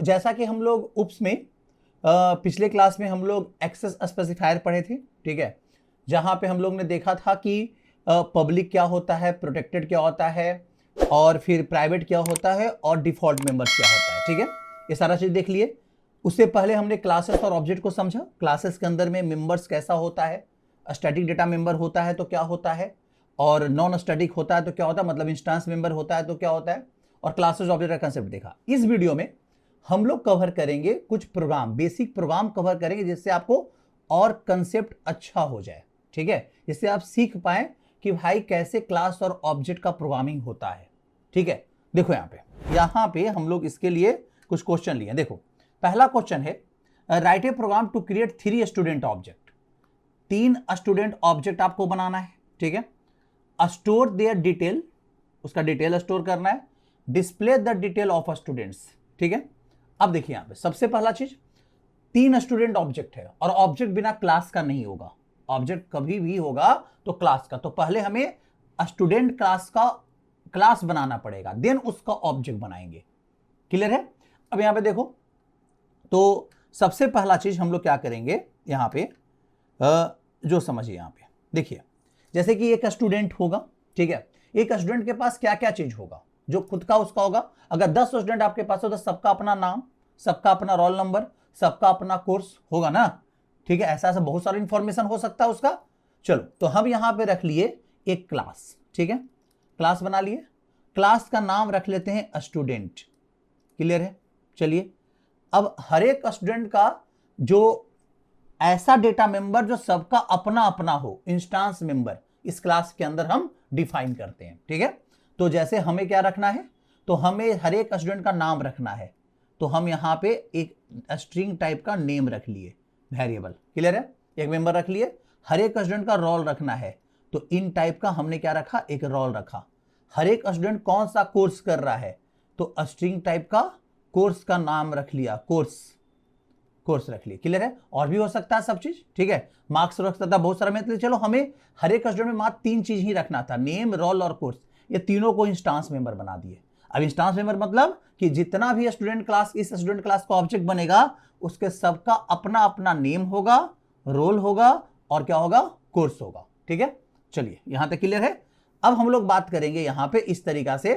जैसा कि हम लोग उप्स में पिछले क्लास में हम लोग एक्सेस स्पेसिफायर पढ़े थे, ठीक है, जहां पे हम लोग ने देखा था कि पब्लिक क्या होता है, प्रोटेक्टेड क्या होता है, और फिर प्राइवेट क्या होता है, और डिफॉल्ट मेंबर्स क्या होता है, ठीक है, ये सारा चीज देख लिए। उससे पहले हमने क्लासेस और ऑब्जेक्ट को समझा। क्लासेस के अंदर में मेंबर्स कैसा होता है, स्टैटिक डेटा मेंबर होता है तो क्या होता है, और नॉन स्टैटिक होता है तो क्या होता है, मतलब इंस्टेंस मेंबर होता है तो क्या होता है, और क्लासेस ऑब्जेक्ट का कंसेप्ट देखा। इस वीडियो में हम लोग कवर करेंगे कुछ प्रोग्राम, बेसिक प्रोग्राम कवर करेंगे, जिससे आपको और कंसेप्ट अच्छा हो जाए, ठीक है, जिससे आप सीख पाए कि भाई कैसे क्लास और ऑब्जेक्ट का प्रोग्रामिंग होता है, ठीक है। देखो यहाँ पे हम लोग इसके लिए कुछ क्वेश्चन लिए। देखो पहला क्वेश्चन है, write a program to create 3 student object. 3 student object आपको बनाना है, ठीक है। स्टोर देयर डिटेल, उसका डिटेल स्टोर करना है। Display the detail of students, ठीक है। अब देखिए यहाँ पे सबसे पहला चीज, 3 स्टूडेंट ऑब्जेक्ट है, और ऑब्जेक्ट बिना क्लास का नहीं होगा। ऑब्जेक्ट कभी भी होगा तो क्लास का, तो पहले हमें स्टूडेंट क्लास का क्लास बनाना पड़ेगा, देन उसका ऑब्जेक्ट बनाएंगे। क्लियर है? अब यहां पे देखो, तो सबसे पहला चीज हम लोग क्या करेंगे यहां पे, जो समझिए यहां पे देखिए, जैसे कि एक स्टूडेंट होगा, ठीक है, एक स्टूडेंट के पास क्या क्या चीज होगा जो खुद का उसका होगा। अगर 10 स्टूडेंट आपके पास हो तो सबका अपना नाम, सबका अपना रोल नंबर, सबका अपना कोर्स होगा ना, ठीक है। ऐसा ऐसा बहुत सारा इंफॉर्मेशन हो सकता है उसका। चलो तो हम यहां पे रख लिए एक क्लास, ठीक है, क्लास बना लिए। क्लास का नाम रख लेते हैं स्टूडेंट। क्लियर है? चलिए, अब हर एक स्टूडेंट का जो ऐसा डेटा मेंबर जो सबका अपना अपना हो, इंस्टेंस मेंबर, इस क्लास के अंदर हम डिफाइन करते हैं, ठीक है। तो जैसे हमें क्या रखना है, तो हमें हर एक स्टूडेंट का नाम रखना है, तो हम यहां पे एक स्ट्रिंग टाइप का नेम रख लिए, वेरिएबल। क्लियर है? एक मेंबर रख लिए। हर एक स्टूडेंट का रोल रखना है, तो इन टाइप का हमने क्या रखा, एक रोल रखा। हर एक स्टूडेंट कौन सा कोर्स कर रहा है, तो स्ट्रिंग टाइप का कोर्स का नाम रख लिया, कोर्स रख लिया। क्लियर है? और भी हो सकता है सब चीज, ठीक है, मार्क्स रख सकता है, बहुत सारा मतलब। चलो हमें हर एक स्टूडेंट में मात्र 3 चीज ही रखना था, नेम, रोल और कोर्स। ये तीनों को इंस्टेंस मेंबर बना दिए। अब इंस्टेंस मेंबर मतलब कि जितना भी स्टूडेंट क्लास, इस स्टूडेंट क्लास का ऑब्जेक्ट बनेगा, उसके सबका अपना अपना नेम होगा, रोल होगा, और क्या होगा, कोर्स होगा, ठीक है। चलिए यहां तक क्लियर है। अब हम लोग बात करेंगे यहां पे इस तरीका से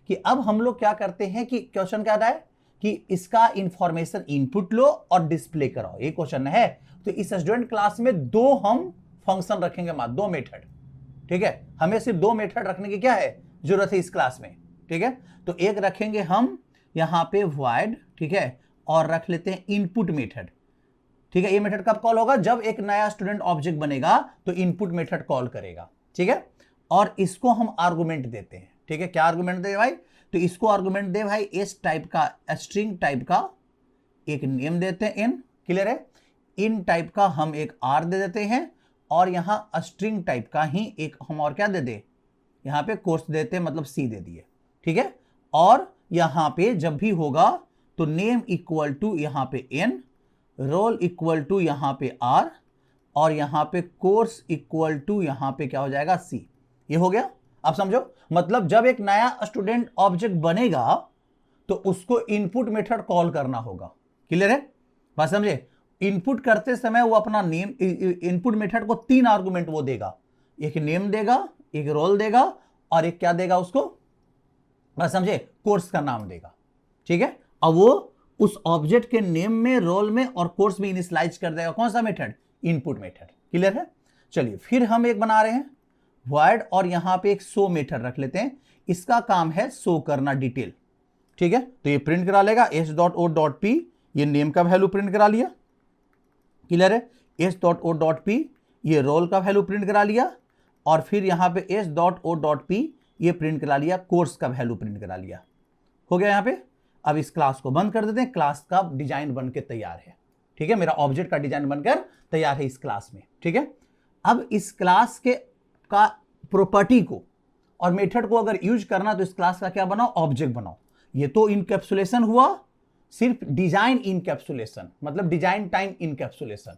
कि अब हम लोग क्या करते हैं कि क्वेश्चन क्या रहा है कि इसका इंफॉर्मेशन इनपुट लो और डिस्प्ले कराओ, ये क्वेश्चन है। तो इस स्टूडेंट क्लास में 2 हम फंक्शन रखेंगे, मात्र 2 मेथड, ठीक है। हमें सिर्फ 2 मेथड रखने की क्या है, जरूरत है इस क्लास में, ठीक है। तो एक रखेंगे हम यहां पे void, ठीक है, और रख लेते हैं इनपुट मेथड, ठीक है। ये मेथड कब कॉल होगा, जब एक नया स्टूडेंट ऑब्जेक्ट बनेगा तो इनपुट मेथड कॉल करेगा, ठीक है। और इसको हम आर्गुमेंट देते हैं, ठीक है। क्या आर्गुमेंट दे भाई, तो इसको आर्गुमेंट दे भाई इस टाइप का, स्ट्रिंग टाइप का एक नेम देते हैं इन। क्लियर है? इन टाइप का हम एक आर दे देते हैं, और यहां स्ट्रिंग टाइप का ही एक हम और क्या दे दे, यहां पे कोर्स देते हैं, मतलब सी दे दिए, ठीक है। और यहां पे जब भी होगा तो नेम इक्वल टू यहां पे एन, रोल इक्वल टू यहां पे आर, और यहां पे कोर्स इक्वल टू यहां पे क्या हो जाएगा, सी। ये हो गया। आप समझो, मतलब जब एक नया स्टूडेंट ऑब्जेक्ट बनेगा तो उसको इनपुट मेथड कॉल करना होगा। क्लियर है? बात समझे? इनपुट करते समय वो अपना नेम, इनपुट मेथड को 3 आर्गुमेंट वो देगा, एक नेम देगा, एक रोल देगा, और एक क्या देगा उसको, बात समझे, कोर्स का नाम देगा, ठीक है। अब वो उस ऑब्जेक्ट के नेम में, रोल में और कोर्स में इनिशियलाइज कर देगा, कौन सा मेथड, इनपुट मेथड। क्लियर है? चलिए फिर हम एक बना रहे हैं void, और यहां पे एक शो मेथड रख लेते हैं, इसका काम है शो करना डिटेल, ठीक है। तो ये प्रिंट करा लेगा s.o.p, ये नेम का वैल्यू प्रिंट करा लिया। क्लियर है? s.o.p, ये रोल का वैल्यू प्रिंट करा लिया, और फिर यहां पे s.o.p, ये प्रिंट करा लिया, कोर्स का वैल्यू प्रिंट करा लिया। हो गया यहां पे। अब इस क्लास को बंद कर देते हैं, क्लास का डिजाइन बनकर तैयार है, ठीक है, मेरा ऑब्जेक्ट का डिजाइन बनकर तैयार है इस क्लास में, ठीक है। अब इस क्लास के का प्रॉपर्टी को और मेथड को अगर यूज करना, तो इस क्लास का क्या बनाओ, ऑब्जेक्ट बनाओ। ये तो इनकैप्सुलेशन हुआ, सिर्फ डिजाइन इनकैप्सुलेशन, मतलब डिजाइन टाइम इनकैप्सुलेशन,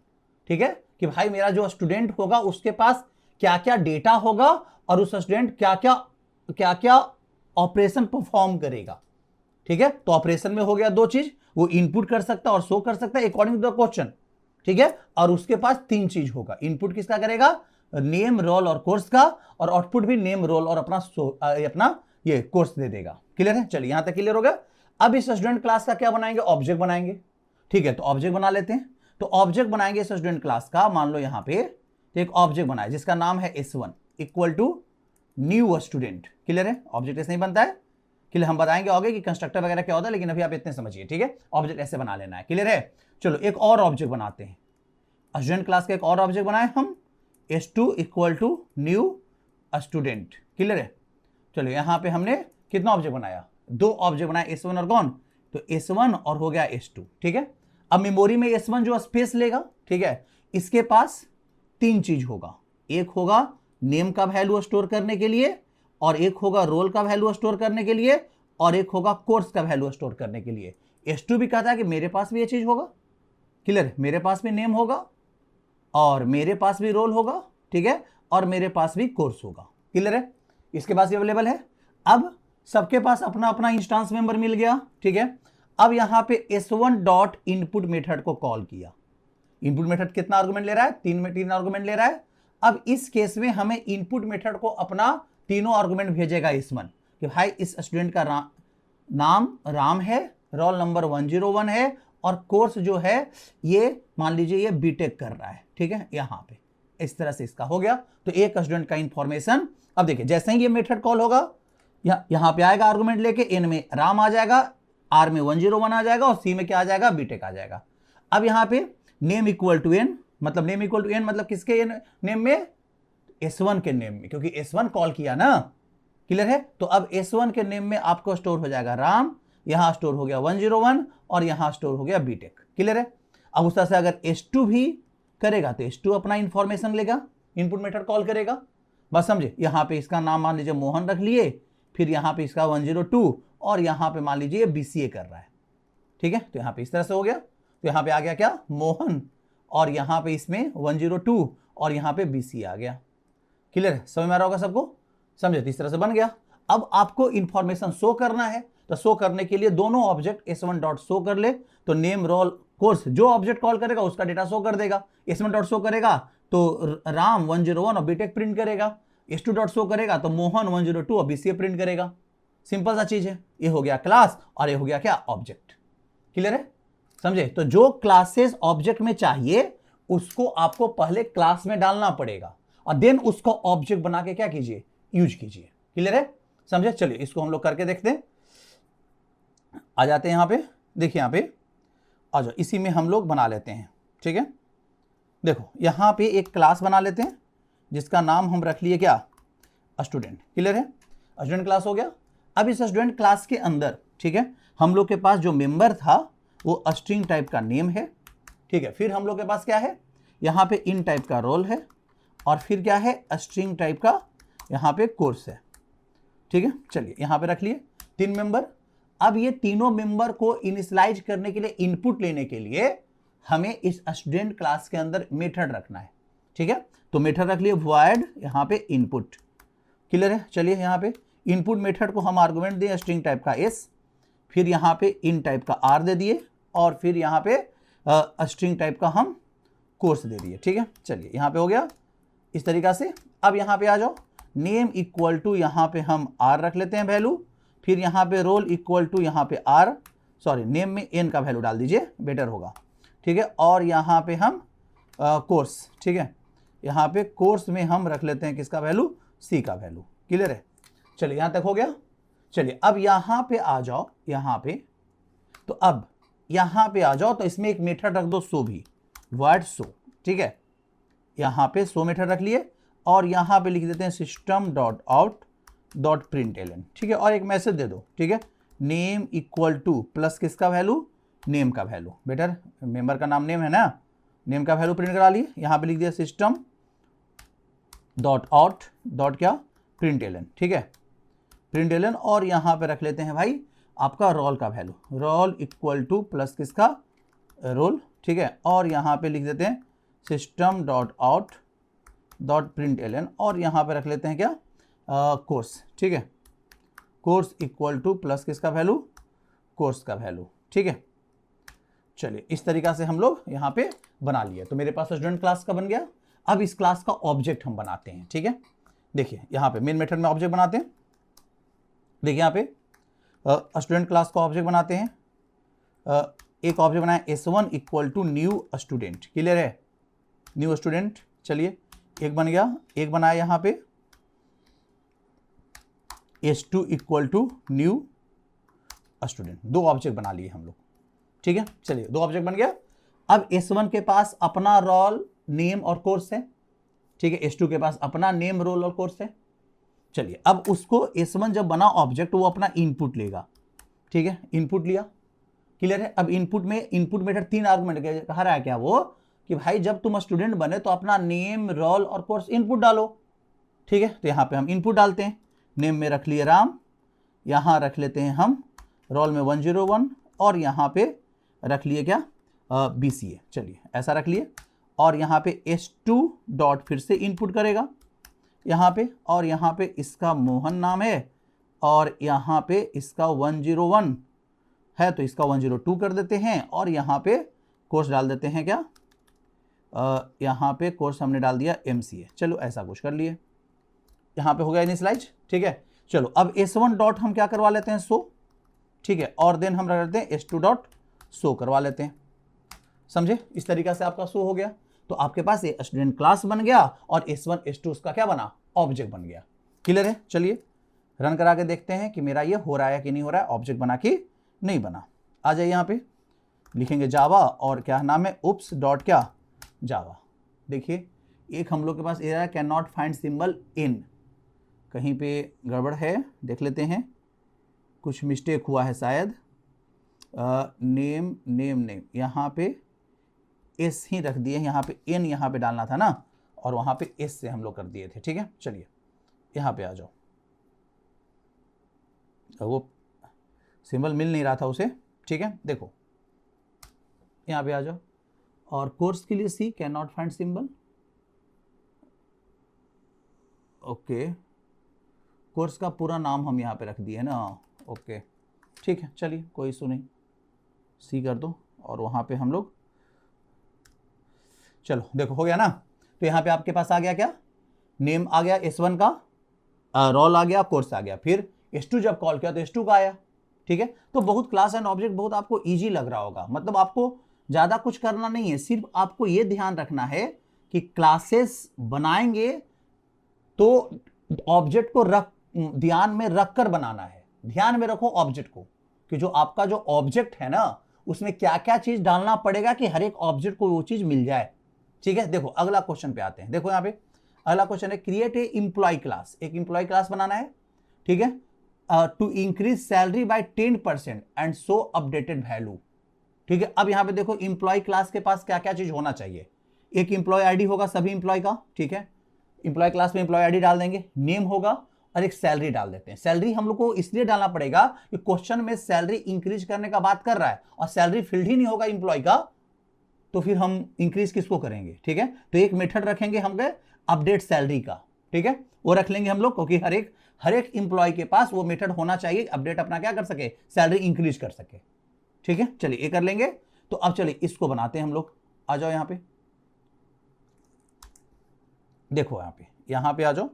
ठीक है, कि भाई मेरा जो स्टूडेंट होगा उसके पास क्या क्या डेटा होगा, और उस स्टूडेंट क्या क्या ऑपरेशन परफॉर्म करेगा, ठीक है। तो ऑपरेशन में हो गया 2 चीज, वो इनपुट कर सकता है और शो कर सकता है अकॉर्डिंग टू द क्वेश्चन, ठीक है। और उसके पास 3 चीज होगा, इनपुट किसका करेगा, नेम, रोल और कोर्स का, और आउटपुट भी नेम, रोल और अपना ये कोर्स दे देगा। क्लियर है, चलिए यहां तक क्लियर हो गया। अब इस स्टूडेंट क्लास का क्या बनाएंगे, ऑब्जेक्ट बनाएंगे, ठीक है। तो ऑब्जेक्ट बना लेते हैं। तो ऑब्जेक्ट बनाएंगे इस स्टूडेंट क्लास का, मान लो यहां पे तो एक ऑब्जेक्ट बनाए जिसका नाम है S1 equal to new student. Clear है, ऑब्जेक्ट ऐसे नहीं बनता है। क्लियर, हम बताएंगे आगे कि कंस्ट्रक्टर वगैरह क्या होता है, लेकिन अभी आप इतने समझिए, ठीक है। ऑब्जेक्ट ऐसे बना लेना है। क्लियर है, चलो एक और ऑब्जेक्ट बनाते हैं। स्टूडेंट क्लास का एक और ऑब्जेक्ट बनाए हम, S2 equal to new student. Clear है, चलो यहां पे हमने कितना ऑब्जेक्ट बनाया, 2 ऑब्जेक्ट बनाए, S1 और कौन, तो S1 और हो गया S2, ठीक है। अब मेमोरी में S1 जो स्पेस लेगा, ठीक है, इसके पास 3 चीज होगा, एक होगा नेम का वैल्यू स्टोर करने के लिए, और एक होगा रोल का वैल्यू स्टोर करने के लिए, और एक होगा कोर्स का वैल्यू स्टोर करने के लिए। S2 भी कहता है कि मेरे पास भी ये चीज होगा। क्लियर, मेरे पास भी नेम होगा और मेरे पास भी रोल होगा, ठीक है, और मेरे पास भी कोर्स होगा। क्लियर है, इसके पास भी अवेलेबल है। अब सबके पास अपना अपना इंस्टेंस मेंबर मिल गया, ठीक है। अब यहां पे S1 डॉट इनपुट मेथड को कॉल किया। इनपुट मेथड कितना आर्गुमेंट ले रहा है, 3 आर्गुमेंट ले रहा है। अब इस केस में हमें इनपुट मेथड को अपना तीनों आर्गुमेंट भेजेगा S1 कि भाई इस स्टूडेंट का नाम राम है, रोल नंबर 101 है, और कोर्स जो है ये मान लीजिए ये बीटेक कर रहा है, ठीक है। यहां पे इस तरह से इसका हो गया। तो एक स्टूडेंट का इंफॉर्मेशन, अब देखिए जैसे ही ये मेथड कॉल होगा, यहां पे आएगा आर्गुमेंट लेके, इन में राम आ जाएगा, आर में 101 आ जाएगा, और सी में क्या आ जाएगा, बीटेक आ जाएगा। अब यहां पे नेम इक्वल टू एन, मतलब नेम इक्वल टू एन मतलब किसके नेम में, S1 के नेम में, क्योंकि S1 कॉल किया ना। क्लियर है, तो अब S1 के नेम में आपको स्टोर हो जाएगा राम, यहां स्टोर हो गया 101, और यहां स्टोर हो गया बीटेक। क्लियर है, अब उस तरह से अगर S2 भी करेगा तो S2 अपना इंफॉर्मेशन लेगा, इनपुट मेथड कॉल करेगा। बस समझे, यहां पे इसका नाम मान लीजिए मोहन रख लिए, फिर यहां पे इसका 102, और यहां पे मान लीजिए BCA कर रहा है, ठीक है। तो यहां पे इस तरह से हो गया। तो यहां पे आ गया क्या, मोहन, और यहां पे इसमें 102, और यहां पे BCA आ गया। क्लियर है, समझ में आ रहा होगा सबको, समझे, तो इस तरह से बन गया। अब आपको इंफॉर्मेशन शो करना है, तो शो करने के लिए दोनों ऑब्जेक्ट S1 डॉट शो कर ले, तो नेम, रोल, कोर्स जो ऑब्जेक्ट कॉल करेगा उसका डेटा शो कर देगा। S1 डॉट शो करेगा तो राम 101 और बीटेक प्रिंट करेगा, S2 डॉट शो करेगा तो मोहन 102 और BCA प्रिंट करेगा। सिंपल सा चीज है, ये हो गया क्लास, और ये हो गया क्या, ऑब्जेक्ट। क्लियर है, समझे। तो जो क्लासेस ऑब्जेक्ट में चाहिए उसको आपको पहले क्लास में डालना पड़ेगा, और देन उसको ऑब्जेक्ट बना के क्या कीजिए, यूज कीजिए। क्लियर है, समझे। चलिए इसको हम लोग करके देखते हैं। आ जाते हैं यहां पे, देखिए यहां पे आ जाओ, इसी में हम लोग बना लेते हैं, ठीक है। देखो यहां पे एक क्लास बना लेते हैं जिसका नाम हम रख लिए क्या, स्टूडेंट। क्लियर है, स्टूडेंट क्लास हो गया। अब इस स्टूडेंट क्लास के अंदर, ठीक है, हम लोग के पास जो मेंबर था वो स्ट्रिंग टाइप का नेम है, ठीक है। फिर हम लोग के पास क्या है, यहां पे इन टाइप का रोल है, और फिर क्या है, स्ट्रिंग टाइप का यहां पे कोर्स है, ठीक है। चलिए यहां पे रख लिए 3 मेंबर। अब ये तीनों मेंबर को इनिशियलाइज करने के लिए, इनपुट लेने के लिए हमें इस स्टूडेंट क्लास के अंदर मेथड रखना है, ठीक है। तो मेथड रख लिए वॉइड यहां पे इनपुट। क्लियर है, चलिए यहां पे इनपुट मेथड को हम आर्गुमेंट दिए स्ट्रिंग टाइप का S, फिर यहां पे इन टाइप का R दे दिए, और फिर यहां पे स्ट्रिंग टाइप का हम कोर्स दे दिए, ठीक है। चलिए यहां पे हो गया इस तरीका से। अब यहां पे आ जाओ, नेम इक्वल टू यहां पे हम R रख लेते हैं वैल्यू, फिर यहां पे रोल इक्वल टू यहां पे R, सॉरी नेम में N का वैल्यू डाल दीजिए, बेटर होगा, ठीक है। और यहां पे हम कोर्स, ठीक है, यहां पे कोर्स में हम रख लेते हैं किसका वैल्यू, C का वैल्यू। क्लियर है, चलिए यहां तक हो गया। चलिए अब यहां पे आ जाओ, यहां पे तो अब यहां पे आ जाओ, तो इसमें एक मेथड रख दो शो भी, वर्ड शो, ठीक है। यहां पे शो मेथड रख लिए, और यहां पे लिख देते हैं system dot out dot println, ठीक है। और एक मैसेज दे दो, ठीक है, नेम इक्वल टू प्लस किसका वैल्यू, नेम का वैल्यू, बेटर मेंबर का नाम नेम है ना, नेम का वैल्यू प्रिंट करा लिए। यहां पे लिख दिया सिस्टम डॉट आउट डॉट क्या, प्रिंटलन, ठीक है, प्रिंटलन। और यहां पे रख लेते हैं भाई आपका रोल का value, roll equal to plus किसका, रोल, ठीक है। और यहां पे लिख देते हैं system dot out dot println, और यहां पे रख लेते हैं क्या, कोर्स, ठीक है, कोर्स इक्वल टू प्लस किसका वैल्यू, कोर्स का वैल्यू, ठीक है। चलिए इस तरीका से हम लोग यहाँ पे बना लिए। तो मेरे पास स्टूडेंट क्लास का बन गया। अब इस क्लास का ऑब्जेक्ट हम बनाते हैं, ठीक है। देखिए यहाँ पे मेन मेथड में ऑब्जेक्ट बनाते हैं। देखिए यहाँ पे स्टूडेंट क्लास का ऑब्जेक्ट बनाते हैं। एक ऑब्जेक्ट बनाया S1 equal to new student, clear है, न्यू स्टूडेंट। चलिए एक बन गया। एक बनाया यहाँ पे S2 equal to new student. दो ऑब्जेक्ट बना लिए हम लोग, ठीक है। चलिए दो ऑब्जेक्ट बन गया। अब S1 के पास अपना रोल नेम और कोर्स है, ठीक है। S2 के पास अपना नेम रोल और कोर्स है। चलिए अब उसको S1 जब बना ऑब्जेक्ट वो अपना इनपुट लेगा, ठीक है। इनपुट लिया, क्लियर है। अब इनपुट मेथड 3 आर्गुमेंट कहा रहा है क्या वो, कि भाई जब तुम स्टूडेंट बने तो अपना नेम रोल और कोर्स इनपुट डालो, ठीक है। तो यहाँ पे हम इनपुट डालते हैं। नेम में रख लिए राम, यहाँ रख लेते हैं हम रोल में 101 और यहाँ पे रख लिए क्या BCA। चलिए ऐसा रख लिए। और यहाँ पे S2 डॉट फिर से इनपुट करेगा यहाँ पे, और यहाँ पे इसका मोहन नाम है और यहाँ पे इसका 101 है तो इसका 102 कर देते हैं। और यहाँ पे कोर्स डाल देते हैं क्या, यहाँ पे कोर्स हमने डाल दिया MCA। चलो ऐसा कुछ कर लिए। यहाँ पे हो गया इनिशियलाइज, ठीक है। चलो अब S1 डॉट हम क्या करवा लेते हैं शो, ठीक है। और देन हम रख लेते हैं S2 डॉट शो करवा लेते हैं, समझे। इस तरीका से आपका शो हो गया। तो आपके पास ये स्टूडेंट क्लास बन गया और S1 S2 उसका क्या बना, ऑब्जेक्ट बन गया, क्लियर है। चलिए रन करा के देखते हैं कि मेरा ये हो रहा है कि नहीं हो रहा है, ऑब्जेक्ट बना कि नहीं बना। आ जाइए यहाँ पे लिखेंगे जावा और क्या नाम है, उप्स डॉट क्या जावा। देखिए एक हम लोग के पास एरर है, कैन नॉट फाइंड सिंबल इन, कहीं पे गड़बड़ है, देख लेते हैं, कुछ मिस्टेक हुआ है शायद। नेम यहाँ पे एस ही रख दिए, यहाँ पे एन यहाँ पे डालना था ना, और वहाँ पे एस से हम लोग कर दिए थे, ठीक है। चलिए यहाँ पे आ जाओ, वो सिंबल मिल नहीं रहा था उसे, ठीक है। देखो यहाँ पे आ जाओ और कोर्स के लिए see cannot find symbol, okay. Course का पूरा नाम हम यहाँ पे रख दिए ना, ओके ठीक है। चलिए कोई इशू नहीं, सी कर दो और वहाँ पे हम लोग, चलो देखो हो गया ना। तो यहाँ पे आपके पास आ गया क्या, नेम आ गया S1 का, रोल आ गया, कोर्स आ गया। फिर S2 जब कॉल किया तो S2 का आया, ठीक है। तो बहुत क्लास एंड ऑब्जेक्ट बहुत आपको इजी लग रहा होगा, मतलब आपको ज़्यादा कुछ करना नहीं है, सिर्फ आपको ये ध्यान रखना है कि क्लासेस बनाएंगे तो ऑब्जेक्ट को ध्यान में रख कर बनाना है। ध्यान में रखो ऑब्जेक्ट को, कि जो आपका जो ऑब्जेक्ट है ना उसमें क्या क्या चीज डालना पड़ेगा कि हर एक ऑब्जेक्ट को वो चीज मिल जाए, ठीक है। देखो अगला क्वेश्चन पे आते हैं। देखो यहाँ पे अगला क्वेश्चन है, क्रिएट ए एम्प्लॉय क्लास। एक एम्प्लॉय क्लास बनाना है, ठीक है, to increase salary by 10% and show updated value, ठीक है। अब यहाँ पे देखो एम्प्लॉय क्लास के पास क्या क्या चीज होना चाहिए। एक एम्प्लॉय आईडी होगा सभी एम्प्लॉय का, ठीक है। एम्प्लॉय क्लास में एम्प्लॉय आईडी डाल देंगे, नेम होगा और एक सैलरी डाल देते हैं। सैलरी हम लोग को इसलिए डालना पड़ेगा कि क्वेश्चन में सैलरी इंक्रीज करने का बात कर रहा है और सैलरी फील्ड ही नहीं होगा एम्प्लॉय का, तो फिर हम इंक्रीज किसको करेंगे, ठीक है। तो एक मेथड रखेंगे हम अपडेट सैलरी का, ठीक है, वो रख लेंगे हम लोग, क्योंकि हर एक एम्प्लॉय के पास वो मेथड होना चाहिए, अपडेट अपना क्या कर सके, सैलरी इंक्रीज कर सके, ठीक है। चलिए ये कर लेंगे। तो अब चलिए इसको बनाते हैं हम लोग। आ जाओ यहाँ पे, देखो यहाँ पे आ जाओ,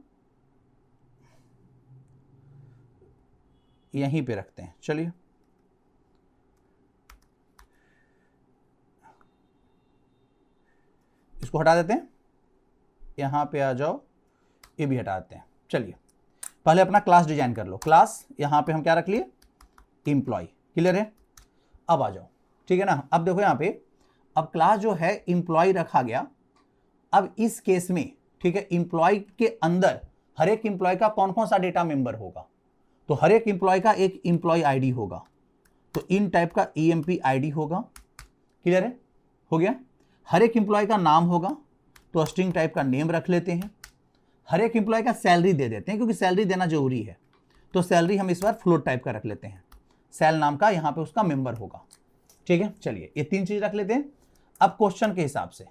यहीं पे रखते हैं। चलिए इसको हटा देते हैं, यहाँ पे आ जाओ, ये भी हटा देते हैं। चलिए पहले अपना क्लास डिजाइन कर लो। क्लास यहाँ पे हम क्या रख लिए, एम्प्लॉय, क्लियर है। अब आ जाओ, ठीक है ना। अब देखो यहाँ पे, अब क्लास जो है एम्प्लॉय रखा गया। अब इस केस में, ठीक है, एम्प्लॉय के अंदर हर एक एम्प्लॉय का कौन कौन सा डेटा मेंबर होगा, तो हर एक एम्प्लॉय का एक एम्प्लॉय आईडी होगा, तो इन टाइप का EMP आईडी होगा, क्लियर है, हो गया। हर एक एम्प्लॉय का नाम होगा, तो स्ट्रिंग टाइप का नेम रख लेते हैं। हर एक एम्प्लॉय का सैलरी दे देते हैं, क्योंकि सैलरी देना जरूरी है, तो सैलरी हम इस बार फ्लोट टाइप का रख लेते हैं। सैल नाम का यहाँ पे उसका मेंबर होगा, ठीक है। चलिए ये 3 चीज रख लेते हैं। अब क्वेश्चन के हिसाब से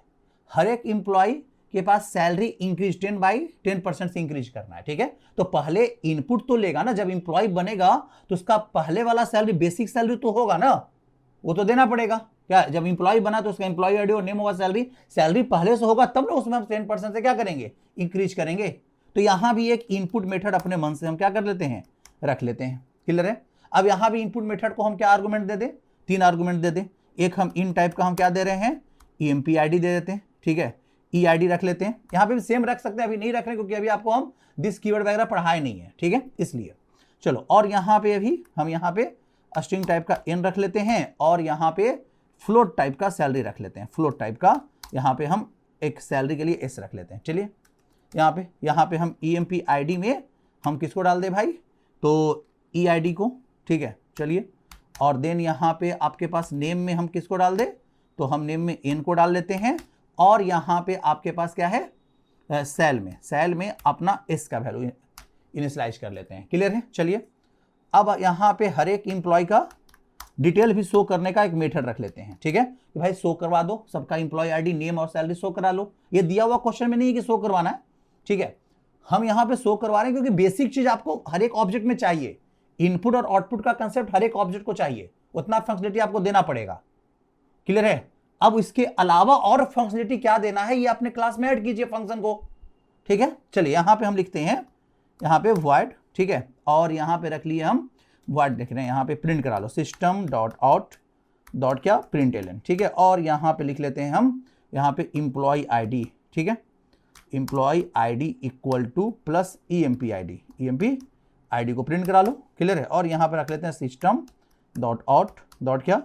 हर एक एम्प्लॉय के पास सैलरी इंक्रीज 10% से इंक्रीज करना है, ठीक है। तो पहले इनपुट तो लेगा ना, जब एम्प्लॉय बनेगा तो उसका पहले वाला सैलरी बेसिक सैलरी तो होगा ना, वो तो देना पड़ेगा, क्या जब इंप्लॉय बना तो उसका इंप्लॉय आईडी और नेम होगा सैलरी, सैलरी पहले से होगा तब ना उसमें हम 10% से क्या करेंगे, इंक्रीज करेंगे। तो यहां भी एक इनपुट मेथड अपने मन से हम क्या कर लेते हैं, रख लेते हैं। क्लियर है। अब यहां भी इनपुट मेथड को हम क्या आर्गुमेंट दे दें, 3 आर्गुमेंट दे दें। एक हम इन टाइप का हम क्या दे रहे हैं, ईएमपी आईडी दे देते हैं, ठीक है, ई आईडी रख लेते हैं। यहां पे भी सेम रख सकते हैं, अभी नहीं रख रहे क्योंकि अभी आपको हम दिस कीवर्ड वगैरह पढ़ाए नहीं है, ठीक है, इसलिए। चलो, और यहां पे अभी हम यहां पे स्ट्रिंग टाइप का इन रख लेते हैं और यहां पे फ्लोट टाइप का सैलरी रख लेते हैं, फ्लोट टाइप का यहां पे हम एक सैलरी के लिए एस रख लेते हैं। चलिए, यहां पे हम ईएमपी आईडी में हम किसको डाल दें भाई, तो ई आईडी को, ठीक है। चलिए, और देन यहाँ पे आपके पास नेम में हम किसको डाल दें, तो हम नेम में इन को डाल लेते हैं। और यहाँ पे आपके पास क्या है, सेल में अपना एस का वैल्यू इनिशियलाइज कर लेते हैं। क्लियर है। चलिए, अब यहाँ पे हर एक इंप्लॉय का डिटेल भी शो करने का एक मेथड रख लेते हैं, ठीक है, कि भाई शो करवा दो सबका इंप्लॉय आईडी, नेम और सैलरी शो करा लो। ये दिया हुआ क्वेश्चन में नहीं है कि शो करवाना है, ठीक है, हम यहाँ पे शो करवा रहे हैं क्योंकि बेसिक चीज आपको हर एक ऑब्जेक्ट में चाहिए। इनपुट और आउटपुट का कंसेप्ट हर एक ऑब्जेक्ट को चाहिए, उतना फंक्शनलिटी आपको देना पड़ेगा। क्लियर है। अब इसके अलावा और फंक्शनलिटी क्या देना है, ये अपने क्लास में ऐड कीजिए फंक्शन को, ठीक है। चलिए, यहां पे हम लिखते हैं, यहां पे void, ठीक है, और यहां पे रख लिए हम void लिख रहे हैं, यहां पे प्रिंट करा लो सिस्टम डॉट आउट डॉट क्या println, ठीक है। और यहां पे लिख लेते हैं हम यहां पे एम्प्लॉय आईडी, ठीक है, employ ID equal to plus EMP ID को प्रिंट करा लो। क्लियर है। और यहां पे रख लेते हैं सिस्टम डॉट आउट डॉट क्या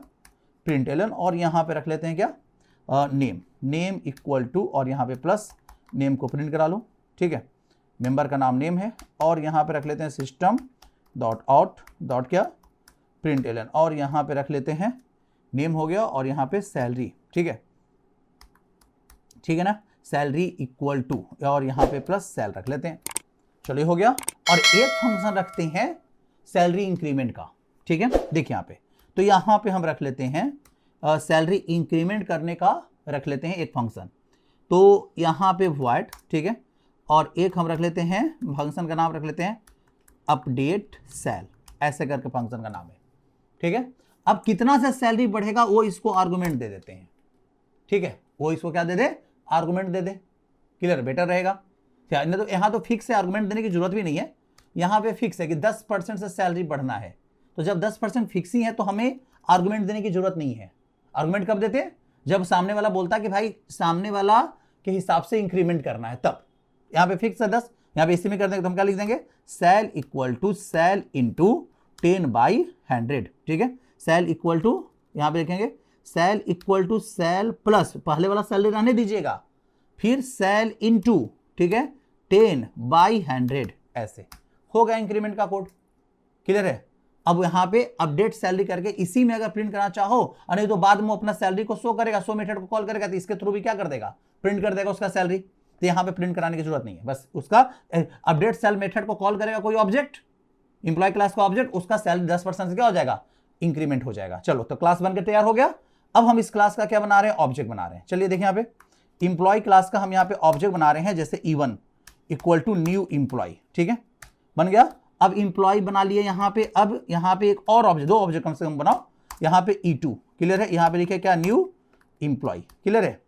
println, और यहाँ पे रख लेते हैं क्या, नेम इक्वल टू, और यहाँ पे प्लस नेम को प्रिंट करा लो, ठीक है, मेंबर का नाम नेम है। और यहाँ पे रख लेते हैं सिस्टम डॉट आउट डॉट क्या println, और यहाँ पे रख लेते हैं नेम हो गया, और यहाँ पे सैलरी, ठीक है ना, सैलरी इक्वल टू, और यहाँ पे प्लस सेल रख लेते हैं। चलिए, हो गया। और एक फंक्शन रखते हैं सैलरी इंक्रीमेंट का, ठीक है। देखिए यहाँ पे, तो यहाँ पे हम रख लेते हैं सैलरी इंक्रीमेंट करने का रख लेते हैं एक फंक्शन, तो यहाँ पे void, ठीक है, और एक हम रख लेते हैं फंक्शन का नाम रख लेते हैं अपडेट सेल, ऐसे करके फंक्शन का नाम है, ठीक है। अब कितना से सैलरी बढ़ेगा वो इसको आर्गुमेंट दे देते हैं, ठीक है, वो इसको क्या दे दे, आर्गुमेंट दे दे। क्लियर, बेटर रहेगा। नहीं तो यहाँ तो फिक्स है, आर्गुमेंट देने की जरूरत भी नहीं है, यहाँ पे फिक्स है कि 10% से सैलरी बढ़ना है। तो जब 10% फिक्स ही है तो हमें आर्गुमेंट देने की जरूरत नहीं है। आर्गुमेंट कब देते हैं, जब सामने वाला बोलता है कि भाई सामने वाला के हिसाब से इंक्रीमेंट करना है, तब। यहाँ पे फिक्स है 10, यहाँ पे इसी में कर देंगे तो हम क्या लिख देंगे, sal equal to sal into 10/100, ठीक है, सेल इक्वल टू, यहाँ पे लिखेंगे sal equal to sal plus, पहले वाला सैलरी रहने दीजिएगा, फिर सेल इंटू, ठीक है, 10/100, ऐसे हो गया इंक्रीमेंट का कोड। क्लियर है। अब यहाँ पे अपडेट सैलरी करके इसी में अगर प्रिंट करना चाहो, और नहीं तो बाद में अपना सैलरी को शो करेगा, शो मेथड को कॉल करेगा, तो इसके थ्रू भी क्या कर देगा, प्रिंट कर देगा उसका सैलरी। तो यहाँ पे प्रिंट कराने की जरूरत नहीं है, बस उसका अपडेट सेल मेथड को कॉल करेगा कोई ऑब्जेक्ट, इंप्लॉय क्लास का ऑब्जेक्ट, उसका सैलरी 10% से क्या हो जाएगा, इंक्रीमेंट हो जाएगा। चलो, तो क्लास बन के तैयार हो गया। अब हम इस क्लास का क्या बना रहे हैं, ऑब्जेक्ट बना रहे हैं। चलिए देखिए, यहाँ पे इंप्लॉय क्लास का हम यहाँ पे ऑब्जेक्ट बना रहे हैं, जैसे E1 equal to new employee, ठीक है, बन गया। अब इंप्लॉय बना लिए यहाँ पे। अब यहाँ पे एक और ऑब्जेक्ट, 2 ऑब्जेक्ट कम से कम बनाओ, यहाँ पे E2, क्लियर है, यहाँ पे लिखे क्या, न्यू इंप्लॉय, क्लियर है,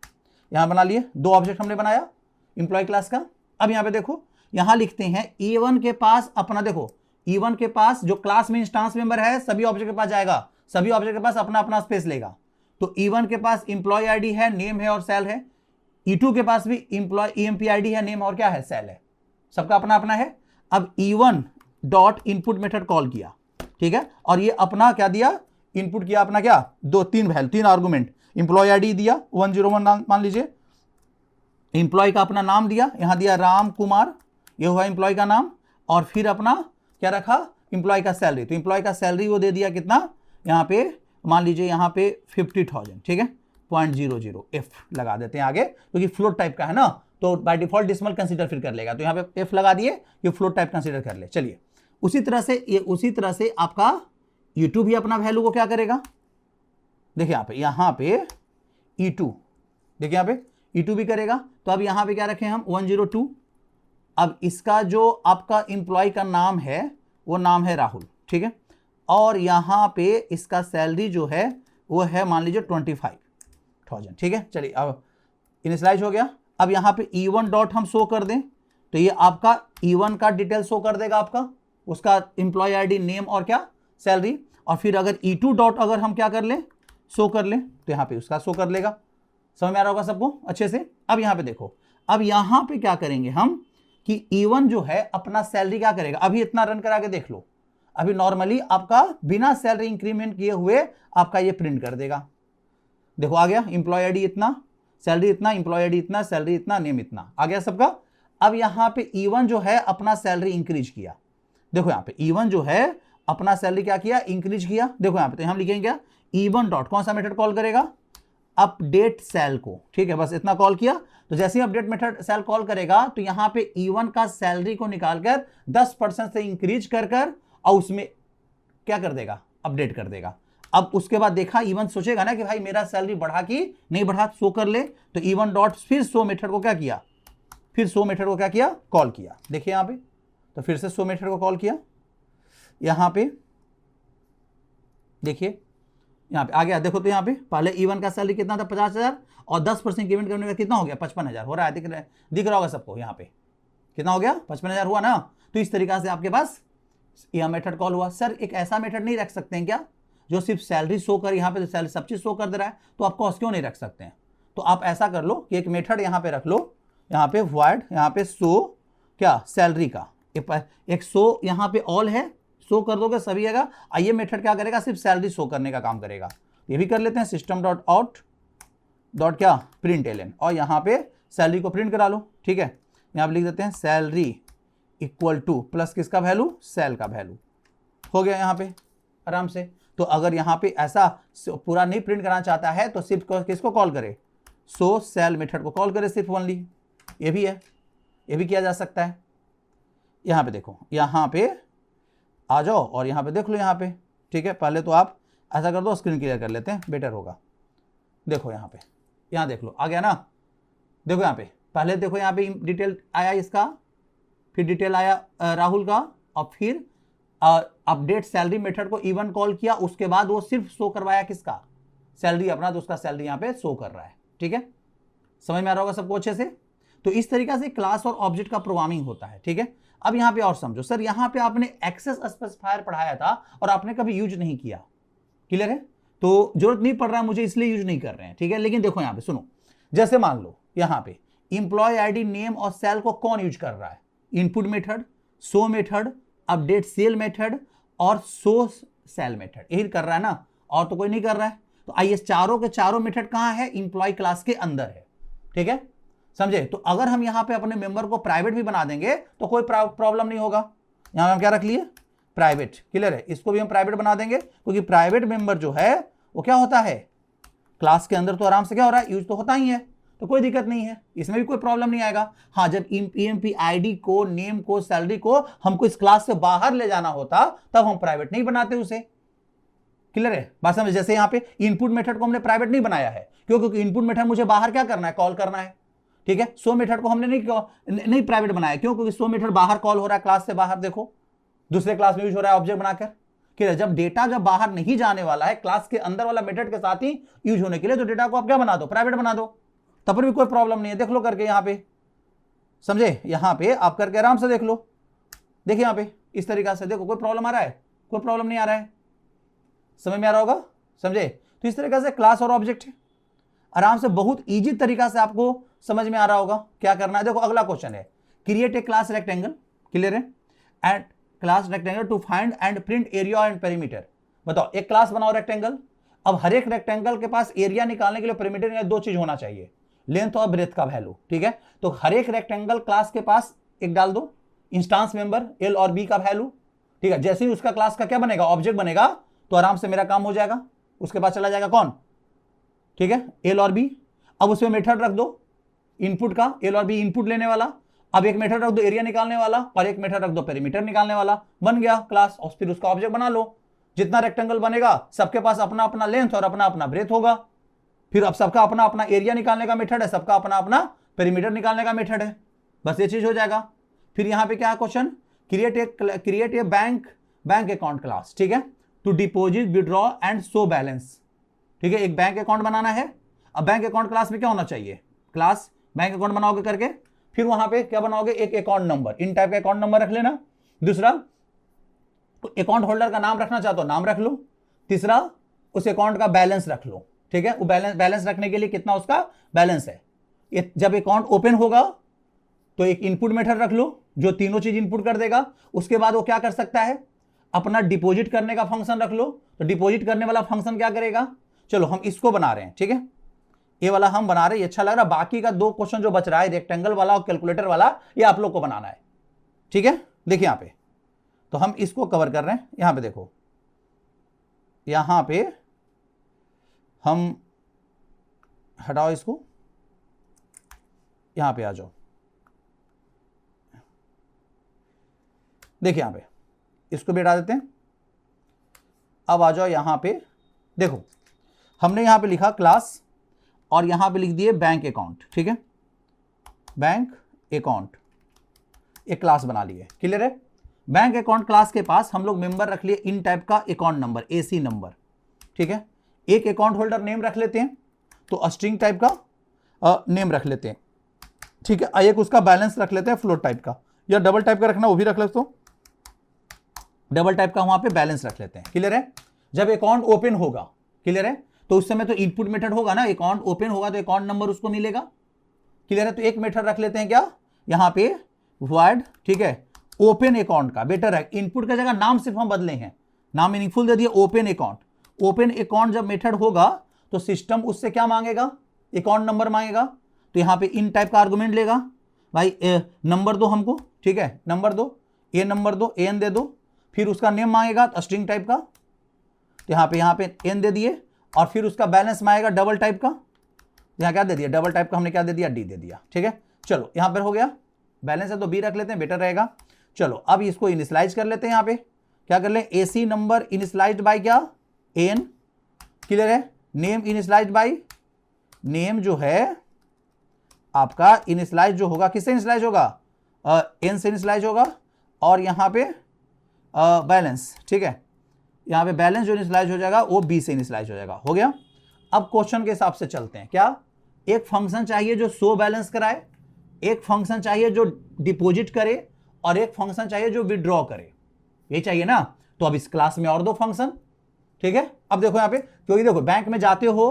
यहाँ बना लिए, 2 ऑब्जेक्ट हमने बनाया इंप्लॉय क्लास का। अब यहाँ पे देखो, यहाँ लिखते हैं E1 के पास अपना, देखो E1 के पास जो क्लास में इंस्टांस मेंबर है सभी ऑब्जेक्ट के पास जाएगा, सभी ऑब्जेक्ट के पास अपना अपना स्पेस लेगा। तो E1 के पास इंप्लॉय आईडी है, नेम है और सेल है। E2 के पास भी इंप्लॉय ईएमपी आईडी है, नेम और क्या है, सेल है, सबका अपना अपना है। अब E1 dot input method call किया, ठीक है, और ये अपना क्या दिया, इनपुट किया अपना क्या, 3 आर्गुमेंट, इंप्लॉय आईडी दिया 101 मान लीजिए, इंप्लॉय का अपना नाम दिया, यहां दिया राम कुमार, ये हुआ इंप्लॉय का नाम, और फिर अपना क्या रखा, इंप्लॉय का सैलरी। तो इंप्लॉय का सैलरी वो दे दिया कितना, यहाँ पे मान लीजिए यहाँ पे 50,000, ठीक है, 0.00 एफ लगा देते हैं आगे, क्योंकि फ्लोट टाइप का है ना, तो बाय डिफॉल्ट डेसिमल कंसीडर फिर कर लेगा, तो यहाँ पे एफ लगा दिए, ये फ्लोट टाइप कंसीडर कर ले। चलिए, उसी तरह से आपका E2 भी अपना वैल्यू को क्या करेगा, देखिए यहाँ पे E2, देखिए यहाँ पे E2 भी करेगा। तो अब यहाँ पे क्या रखें हम, 102। अब इसका जो आपका इंप्लॉय का नाम है वो नाम है राहुल, ठीक है, और यहाँ पे इसका सैलरी जो है वो है मान लीजिए 25,000, ठीक है। चलिए अब इनिशियलाइज हो गया। अब यहाँ पे E1 डॉट हम शो कर दें तो ये आपका E1 का डिटेल शो कर देगा, आपका उसका एम्प्लॉय आईडी, नेम और क्या सैलरी। और फिर अगर E2 डॉट अगर हम क्या कर लें, शो कर लें, तो यहाँ पे उसका शो कर लेगा। समझ में आ रहा होगा सबको अच्छे से। अब यहाँ पे देखो, अब यहाँ पे क्या करेंगे हम कि E1 जो है अपना सैलरी क्या करेगा, अभी इतना रन करा के देख लो, अभी नॉर्मली आपका बिना सैलरी इंक्रीमेंट किए हुए आपका ये प्रिंट कर देगा। देखो आ गया, एम्प्लॉय आईडी इतना, सैलरी इतना, एम्प्लॉय आईडी इतना, सैलरी इतना, नेम इतना, आ गया सबका। अब यहाँ पे E1 जो है अपना सैलरी इंक्रीज किया। देखो यहाँ पे E1 जो है अपना सैलरी क्या किया, इंक्रीज किया। देखो यहाँ पे तो हम लिखेंगे क्या, E1 डॉट कौन सा मेथड कॉल करेगा, अपडेट सेल को, ठीक है, बस इतना कॉल किया। तो जैसे ही अपडेट मेथड सेल कॉल करेगा तो यहाँ पे E1 का सैलरी को निकालकर 10% से इंक्रीज कर कर और उसमें क्या कर देगा, अपडेट कर देगा। अब उसके बाद देखा E1 सोचेगा ना कि भाई मेरा सैलरी बढ़ा कि नहीं बढ़ा, शो कर ले। तो E1 डॉट फिर शो मेथड को क्या किया, फिर शो मेथड को क्या किया, कॉल किया। देखिए यहाँ पे तो फिर से शो मेथड को कॉल किया। यहाँ पे देखिए यहाँ पे आ गया। देखो तो यहाँ पे पहले E1 का सैलरी कितना था, 50,000, और 10% इंक्रीमेंट करने का कितना हो गया, 55,000 हो रहा है। दिख रहा होगा सबको, यहाँ पे कितना हो गया, 55,000 हुआ ना। तो इस तरीका से आपके पास यह मेथड कॉल हुआ। सर एक ऐसा मेथड नहीं रख सकते हैं क्या जो सिर्फ सैलरी शो कर, यहाँ पे सैलरी सब चीज शो कर दे रहा है, तो आप कॉस्ट क्यों नहीं रख सकते हैं। तो आप ऐसा कर लो कि एक मेथड यहाँ पे रख लो, यहाँ पे void, यहाँ पे शो क्या, सैलरी का एक शो यहाँ पे ऑल है, शो कर दोगे सभी आएगा। ये मेथड क्या करेगा, सिर्फ सैलरी शो करने का काम करेगा। ये भी कर लेते हैं, सिस्टम डॉट आउट डॉट क्या, प्रिंट एलन, और यहाँ पे सैलरी को प्रिंट करा लो, ठीक है। यहाँ पे लिख देते हैं सैलरी इक्वल टू प्लस किसका वैल्यू, सेल का वैल्यू, हो गया यहाँ पे आराम से। तो अगर यहाँ पे ऐसा पूरा नहीं प्रिंट करना चाहता है तो सिर्फ किसको कॉल करे, सो सेल मेथड को कॉल करे सिर्फ ओनली। ये भी है, ये भी किया जा सकता है। यहाँ पे देखो, यहाँ पे आ जाओ और यहाँ पे देख लो यहाँ पे, ठीक है। पहले तो आप ऐसा कर दो, स्क्रीन क्लियर कर लेते हैं, बेटर होगा। देखो यहाँ पे, यहाँ देख लो, आ गया ना। देखो यहाँ पे पहले देखो, यहाँ पे डिटेल आया इसका, फिर डिटेल आया राहुल का, और फिर अपडेट सैलरी मेथड को E1 कॉल किया। उसके बाद वो सिर्फ शो करवाया किसका, सैलरी अपना, तो उसका सैलरी यहाँ पे शो कर रहा है, ठीक है। समझ में आ रहा होगा सबको अच्छे से। तो इस तरीका से क्लास और ऑब्जेक्ट का प्रोग्रामिंग होता है, ठीक है। अब यहाँ पे और समझो, सर यहाँ पे आपने एक्सेस स्पेसिफायर पढ़ाया था और आपने कभी यूज नहीं किया, क्लियर है, तो जरूरत नहीं पड़ रहा है मुझे, इसलिए यूज नहीं कर रहे हैं, ठीक है। लेकिन देखो यहाँ पे सुनो, जैसे मान लो यहाँ पे इंप्लॉय आईडी, नेम और सेल को कौन यूज कर रहा है, input method, show method, update sal method और शो सेल मेथड, यही कर रहा है ना, और तो कोई नहीं कर रहा है। तो आइए चारों के चारों मेथड कहाँ है, इंप्लॉय क्लास के अंदर है, ठीक है, समझे। तो अगर हम यहाँ पे अपने मेंबर को प्राइवेट भी बना देंगे तो कोई प्रॉब्लम नहीं होगा। यहाँ हम क्या रख लिए, प्राइवेट, क्लियर है। इसको भी हम प्राइवेट बना देंगे क्योंकि प्राइवेट मेंबर जो है वो क्या होता है, क्लास के अंदर तो आराम से क्या हो रहा है, यूज तो होता ही है, तो कोई दिक्कत नहीं है, इसमें भी कोई प्रॉब्लम नहीं आएगा। हाँ, जब EMP आईडी को, नेम को, सैलरी को हमको इस क्लास से बाहर ले जाना होता तब हम प्राइवेट नहीं बनाते उसे, क्लियर है बात समझ। जैसे यहाँ पे इनपुट मेथड को हमने प्राइवेट नहीं बनाया है, क्यों, क्योंकि इनपुट मेथड मुझे बाहर क्या करना है, कॉल करना है, ठीक है। शो मेथड को हमने नहीं प्राइवेट बनाया, क्यों, क्योंकि शो मेथड बाहर कॉल हो रहा है, क्लास से बाहर, देखो दूसरे क्लास में यूज हो रहा है ऑब्जेक्ट बनाकर, क्लियर। जब डेटा जब बाहर नहीं जाने वाला है, क्लास के अंदर वाला मेथड के साथ ही यूज होने के लिए, तो डेटा को आप क्या बना दो, प्राइवेट बना दो, तब पर भी कोई प्रॉब्लम नहीं है। देख लो करके यहाँ पे, समझे, यहाँ पे आप करके आराम से देख लो। देखिए यहाँ पे इस तरीका से देखो, कोई प्रॉब्लम आ रहा है, कोई प्रॉब्लम नहीं आ रहा है, समझ में आ रहा होगा, समझे। तो इस तरीके से क्लास और ऑब्जेक्ट है, आराम से बहुत इजी तरीका से आपको समझ में आ रहा होगा क्या करना है। देखो अगला क्वेश्चन है, create a class rectangle, clear है, and class rectangle to find and print area and perimeter. बताओ, एक क्लास बनाओ रेक्टेंगल, अब हर एक रेक्टेंगल के पास एरिया निकालने के लिए पेरीमीटर या दो चीज होना चाहिए, लेंथ और ब्रेथ का वैल्यू, ठीक है। तो हर एक रेक्टेंगल क्लास के पास एक डाल दो इंस्टांस मेंबर L और B का वैल्यू, ठीक है। जैसे ही उसका क्लास का क्या बनेगा, ऑब्जेक्ट बनेगा, तो आराम से मेरा काम हो जाएगा, उसके पास चला जाएगा कौन, ठीक है, L और B। अब उसमें मेथड रख दो इनपुट का, L और B इनपुट लेने वाला, अब एक मेथड रख दो एरिया निकालने वाला और एक मेथड रख दो पेरीमीटर निकालने वाला, बन गया क्लास। और फिर उसका ऑब्जेक्ट बना लो। जितना रेक्टेंगल बनेगा सबके पास अपना अपना लेंथ और अपना अपना ब्रेथ होगा, फिर अब सबका अपना अपना एरिया निकालने का मेथड है, सबका अपना अपना पेरीमीटर निकालने का मेथड है, बस ये चीज हो जाएगा। फिर यहाँ पे क्या है question, create a bank account class, ठीक है, to deposit, withdraw and show balance, ठीक है, एक बैंक अकाउंट बनाना है। अब बैंक अकाउंट क्लास में क्या होना चाहिए, क्लास बैंक अकाउंट बनाओगे करके, फिर वहां पे क्या बनाओगे, एक अकाउंट नंबर, इन टाइप का अकाउंट नंबर रख लेना। दूसरा, अकाउंट होल्डर का नाम रखना चाहते हो नाम रख लो। तीसरा, उस अकाउंट का बैलेंस रख लो। ठीक है, वो बैलेंस रखने के लिए कितना उसका बैलेंस है। जब अकाउंट ओपन होगा तो एक इनपुट मेथड रख लो जो तीनों चीज इनपुट कर देगा। उसके बाद वो क्या कर सकता है, अपना डिपॉजिट करने का फंक्शन रख लो। तो डिपॉजिट करने वाला फंक्शन क्या करेगा, चलो हम इसको बना रहे हैं। ठीक है, ये वाला हम बना रहे हैं, ये अच्छा लग रहा है। बाकी का 2 क्वेश्चन जो बच रहा है, रेक्टेंगल वाला और कैलकुलेटर वाला, ये आप लोग को बनाना है। ठीक है, देखिए यहां पे तो हम इसको कवर कर रहे हैं। यहां पे देखो, यहां पे हम हटाओ इसको, यहां पे आ जाओ। देखिए यहां पे इसको भी हटा देते हैं। अब आ जाओ यहां पे, देखो हमने यहां पे लिखा क्लास और यहां पे लिख दिए बैंक अकाउंट। ठीक है, बैंक अकाउंट एक क्लास बना लिए, क्लियर है। बैंक अकाउंट क्लास के पास हम लोग मेंबर रख लिए इन टाइप का अकाउंट नंबर, एसी नंबर। ठीक है, एक अकाउंट होल्डर नेम रख लेते हैं, तो स्ट्रिंग टाइप का नेम रख लेते हैं। ठीक है, एक उसका बैलेंस रख लेते हैं फ्लोट टाइप का, या डबल टाइप का रखना वो भी रख लेते हो, डबल टाइप का वहां पे बैलेंस रख लेते हैं। क्लियर है, जब अकाउंट ओपन होगा, क्लियर है, तो उस समय तो इनपुट मेथड होगा ना, अकाउंट ओपन होगा तो अकाउंट नंबर उसको मिलेगा। क्लियर है, तो एक मेथड रख लेते हैं क्या यहां पे, वॉइड। ठीक है, ओपन अकाउंट का बेटर है, इनपुट का जगह नाम सिर्फ हम बदले हैं, नाम मीनिंगफुल दे दिए ओपन अकाउंट। ओपन अकाउंट जब मेथड होगा तो सिस्टम उससे क्या मांगेगा, अकाउंट नंबर मांगेगा। तो यहां पे इन टाइप का आर्गुमेंट लेगा, भाई नंबर दो हमको। ठीक है, नंबर दो, ए नंबर दो, एन दे दो। फिर उसका नेम मांगेगा स्ट्रिंग टाइप का, तो यहां पे एन दे दिए। और फिर उसका बैलेंस मांगेगा डबल टाइप का, यहां क्या दे दिया, डबल टाइप का हमने क्या दे दिया, डी दे दिया। ठीक है, चलो यहां पर हो गया, बैलेंस है तो बी रख लेते हैं, बेटर रहेगा। चलो अब इसको इनिशियलाइज कर लेते हैं। यहां पे क्या कर ले, एसी नंबर इनिशियलाइज्ड बाय क्या, एन। क्लियर है, नेम इनिशियलाइज्ड बाय, नेम जो है आपका इनिशियलाइज जो होगा, किससे इनिशियलाइज होगा, एन से इनिशियलाइज होगा। और यहां पे बैलेंस, ठीक है, यहां पे बैलेंस जो इनिशियलाइज हो जाएगा वो बी से इनिशियलाइज हो जाएगा। हो गया, अब क्वेश्चन के हिसाब से चलते हैं। क्या, एक फंक्शन चाहिए जो शो बैलेंस कराए, एक फंक्शन चाहिए जो डिपॉजिट करे, और एक फंक्शन चाहिए जो विड्रॉ करे, यही चाहिए ना। तो अब इस क्लास में और 2 फंक्शन। ठीक है, अब देखो यहां पे, क्योंकि देखो बैंक में जाते हो,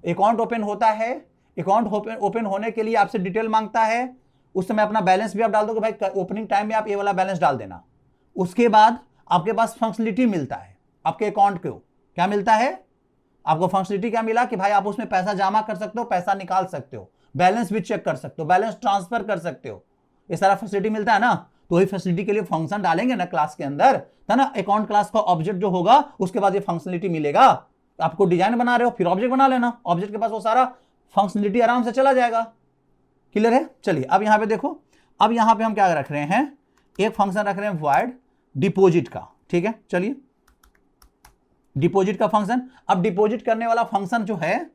अकाउंट ओपन होता है, अकाउंट ओपन होने के लिए आपसे डिटेल मांगता है, उस समय अपना बैलेंस भी आप डाल दो कि भाई ओपनिंग टाइम में आप ये वाला बैलेंस डाल देना। उसके बाद आपके पास फंक्शनलिटी मिलता है, आपके अकाउंट को क्या मिलता है, आपको फंक्शनलिटी क्या मिला कि भाई आप उसमें पैसा जमा कर सकते हो, पैसा निकाल सकते हो, बैलेंस भी चेक कर सकते हो, बैलेंस ट्रांसफर कर सकते हो, ये सारा फैसिलिटी मिलता है ना। तो वही फैसिलिटी के लिए फंक्शन डालेंगे ना क्लास के अंदर, है ना। अकाउंट क्लास का ऑब्जेक्ट जो होगा उसके बाद ये फंक्शनलिटी मिलेगा। आपको डिजाइन बना रहे हो, फिर ऑब्जेक्ट बना लेना, ऑब्जेक्ट के पास वो सारा फंक्शनलिटी आराम से चला जाएगा। क्लियर है, चलिए अब यहां पे देखो, अब यहां पे हम क्या रख रहे हैं, एक फंक्शन रख रहे हैं वॉइड डिपॉजिट का। ठीक है, चलिए डिपॉजिट का फंक्शन। अब डिपॉजिट करने वाला फंक्शन जो है,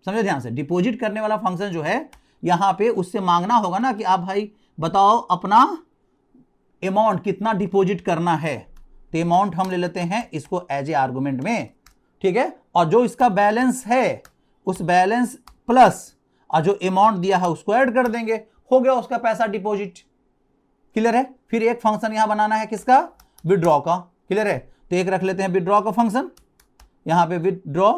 समझो ध्यान से, डिपॉजिट करने वाला फंक्शन जो है यहां पे उससे मांगना होगा ना कि आप भाई बताओ अपना अमाउंट कितना डिपॉजिट करना है। तो अमाउंट हम ले लेते हैं इसको एज ए आर्गुमेंट में। ठीक है, और जो इसका बैलेंस है उस बैलेंस प्लस और जो अमाउंट दिया है उसको ऐड कर देंगे, हो गया उसका पैसा डिपॉजिट। क्लियर है, फिर एक फंक्शन यहां बनाना है किसका, विड्रॉ का। क्लियर है, तो एक रख लेते हैं विड्रॉ का फंक्शन, यहां पे विड्रॉ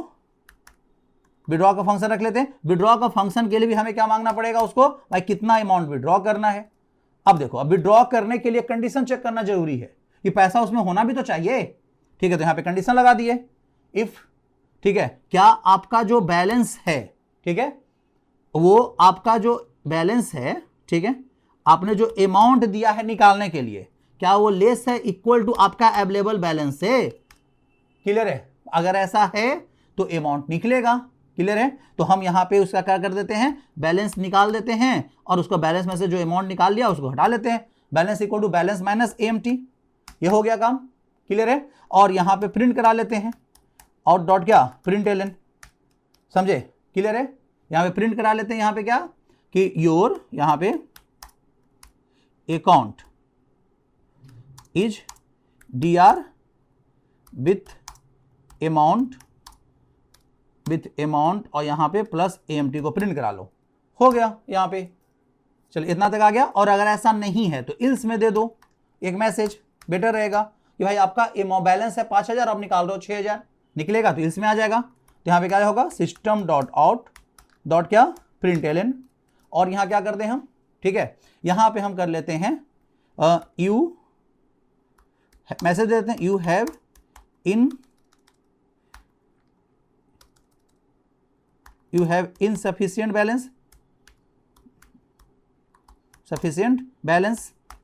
का फंक्शन रख लेते हैं। विड्रॉ का फंक्शन के लिए भी हमें क्या मांगना पड़ेगा उसको, भाई कितना अमाउंट विड्रॉ करना है। अब देखो, अब विड्रॉ करने के लिए कंडीशन चेक करना जरूरी है कि पैसा उसमें होना भी तो चाहिए। ठीक है, तो यहां पे कंडीशन लगा दिए, इफ, ठीक है, क्या आपका जो बैलेंस है, ठीक है, वो आपका जो बैलेंस है, ठीक है, आपने जो अमाउंट दिया है निकालने के लिए, क्या वो लेस है इक्वल टू आपका अवेलेबल बैलेंस से। क्लियर है, अगर ऐसा है तो अमाउंट निकलेगा। क्लियर है, तो हम यहां पे उसका क्या कर देते हैं, बैलेंस निकाल देते हैं, और उसको बैलेंस में से जो अमाउंट निकाल लिया उसको हटा लेते हैं, balance equal to balance minus AMT, ये हो गया काम। क्लियर है, और यहां पे प्रिंट करा लेते हैं, और डॉट क्या, प्रिंट एलन, समझे। क्लियर है, यहां पे प्रिंट करा लेते हैं, यहां पे क्या कि योर, यहां पे account is DR with amount with amount और यहाँ पे प्लस AMT को प्रिंट करा लो, हो गया यहाँ पे। चलिए इतना तक आ गया। और अगर ऐसा नहीं है तो इल्स में दे दो एक मैसेज, बेटर रहेगा कि भाई आपका बैलेंस है 5000, आप निकाल रहे हो 6000, निकलेगा तो इल्स में आ जाएगा। तो यहाँ पे क्या होगा, सिस्टम डॉट आउट डॉट क्या println, और यहाँ क्या करते हैं हम, ठीक है, यहाँ पे हम कर लेते हैं यू मैसेज देते हैं यू हैव इनसफिशिएंट बैलेंस,